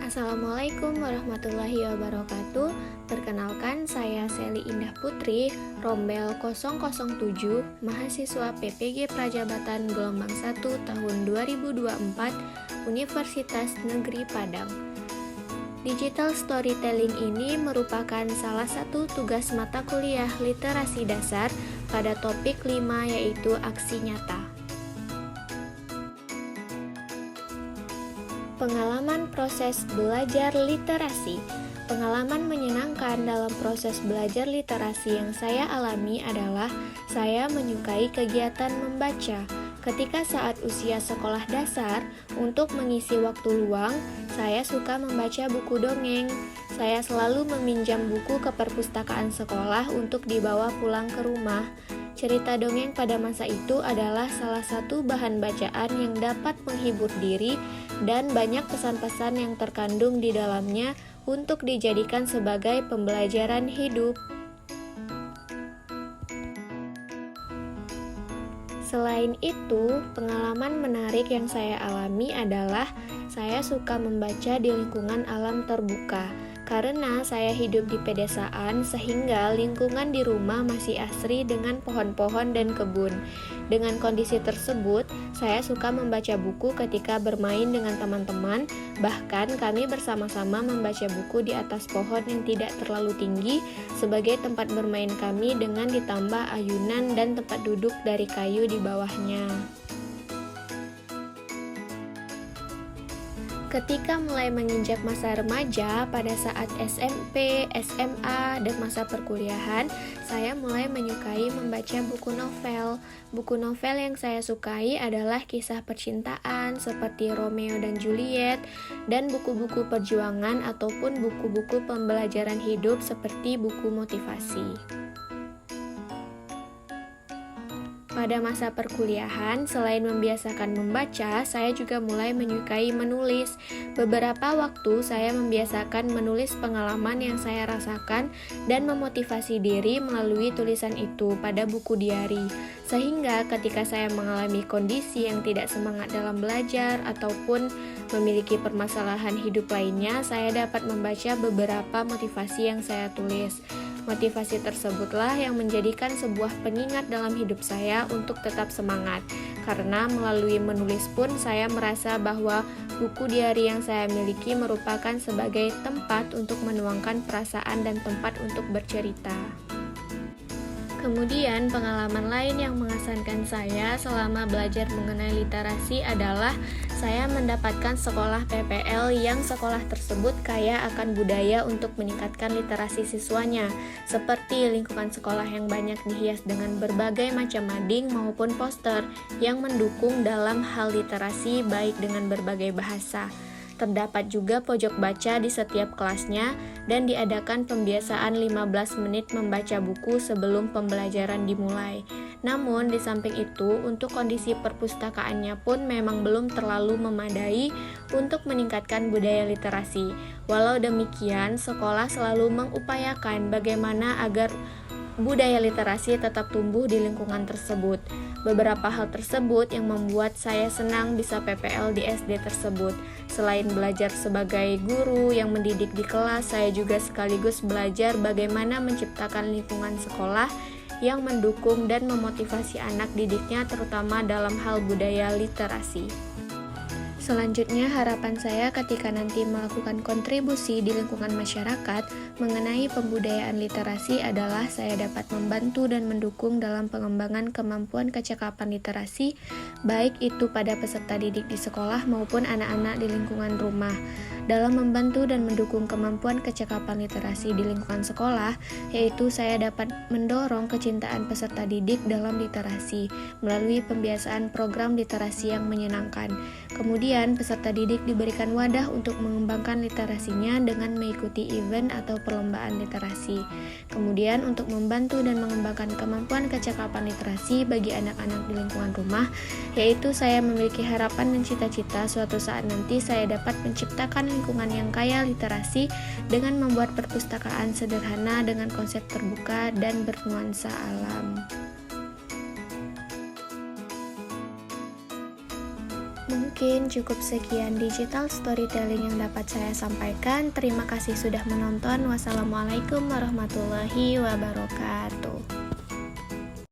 Assalamualaikum warahmatullahi wabarakatuh. Perkenalkan, saya Seli Indah Putri, Rombel 007, mahasiswa PPG Prajabatan Gelombang 1 tahun 2024, Universitas Negeri Padang. Digital storytelling ini merupakan salah satu tugas mata kuliah literasi dasar pada topik 5, yaitu aksi nyata. Pengalaman proses belajar literasi. Pengalaman menyenangkan dalam proses belajar literasi yang saya alami adalah saya menyukai kegiatan membaca. Ketika saat usia sekolah dasar, untuk mengisi waktu luang, saya suka membaca buku dongeng. Saya selalu meminjam buku ke perpustakaan sekolah untuk dibawa pulang ke rumah. Cerita dongeng pada masa itu adalah salah satu bahan bacaan yang dapat menghibur diri dan banyak pesan-pesan yang terkandung di dalamnya untuk dijadikan sebagai pembelajaran hidup. Selain itu, pengalaman menarik yang saya alami adalah saya suka membaca di lingkungan alam terbuka. Karena saya hidup di pedesaan, sehingga lingkungan di rumah masih asri dengan pohon-pohon dan kebun. Dengan kondisi tersebut, saya suka membaca buku ketika bermain dengan teman-teman. Bahkan kami bersama-sama membaca buku di atas pohon yang tidak terlalu tinggi sebagai tempat bermain kami, dengan ditambah ayunan dan tempat duduk dari kayu di bawahnya. Ketika mulai menginjak masa remaja, pada saat SMP, SMA, dan masa perkuliahan, saya mulai menyukai membaca buku novel. Buku novel yang saya sukai adalah kisah percintaan seperti Romeo dan Juliet, dan buku-buku perjuangan ataupun buku-buku pembelajaran hidup seperti buku motivasi. Pada masa perkuliahan, selain membiasakan membaca, saya juga mulai menyukai menulis. Beberapa waktu saya membiasakan menulis pengalaman yang saya rasakan dan memotivasi diri melalui tulisan itu pada buku diari. Sehingga ketika saya mengalami kondisi yang tidak semangat dalam belajar ataupun memiliki permasalahan hidup lainnya, saya dapat membaca beberapa motivasi yang saya tulis. Motivasi tersebutlah yang menjadikan sebuah pengingat dalam hidup saya untuk tetap semangat. Karena melalui menulis pun saya merasa bahwa buku diari yang saya miliki merupakan sebagai tempat untuk menuangkan perasaan dan tempat untuk bercerita. Kemudian pengalaman lain yang mengesankan saya selama belajar mengenai literasi adalah saya mendapatkan sekolah PPL yang sekolah tersebut kaya akan budaya untuk meningkatkan literasi siswanya, seperti lingkungan sekolah yang banyak dihias dengan berbagai macam mading maupun poster yang mendukung dalam hal literasi baik dengan berbagai bahasa. Terdapat juga pojok baca di setiap kelasnya dan diadakan pembiasaan 15 menit membaca buku sebelum pembelajaran dimulai. Namun di samping itu, untuk kondisi perpustakaannya pun memang belum terlalu memadai untuk meningkatkan budaya literasi. Walau demikian, sekolah selalu mengupayakan bagaimana agar budaya literasi tetap tumbuh di lingkungan tersebut. Beberapa hal tersebut yang membuat saya senang bisa PPL di SD tersebut. Selain belajar sebagai guru yang mendidik di kelas, saya juga sekaligus belajar bagaimana menciptakan lingkungan sekolah yang mendukung dan memotivasi anak didiknya, terutama dalam hal budaya literasi. Selanjutnya, harapan saya ketika nanti melakukan kontribusi di lingkungan masyarakat mengenai pembudayaan literasi adalah saya dapat membantu dan mendukung dalam pengembangan kemampuan kecakapan literasi, baik itu pada peserta didik di sekolah maupun anak-anak di lingkungan rumah. Dalam membantu dan mendukung kemampuan kecakapan literasi di lingkungan sekolah, yaitu saya dapat mendorong kecintaan peserta didik dalam literasi melalui pembiasaan program literasi yang menyenangkan. Kemudian, peserta didik diberikan wadah untuk mengembangkan literasinya dengan mengikuti event atau perlombaan literasi. Kemudian, untuk membantu dan mengembangkan kemampuan kecakapan literasi bagi anak-anak di lingkungan rumah, yaitu saya memiliki harapan dan cita-cita suatu saat nanti saya dapat menciptakan lingkungan yang kaya literasi dengan membuat perpustakaan sederhana dengan konsep terbuka dan bernuansa alam. Mungkin cukup sekian digital storytelling yang dapat saya sampaikan. Terima kasih sudah menonton. Wassalamualaikum warahmatullahi wabarakatuh.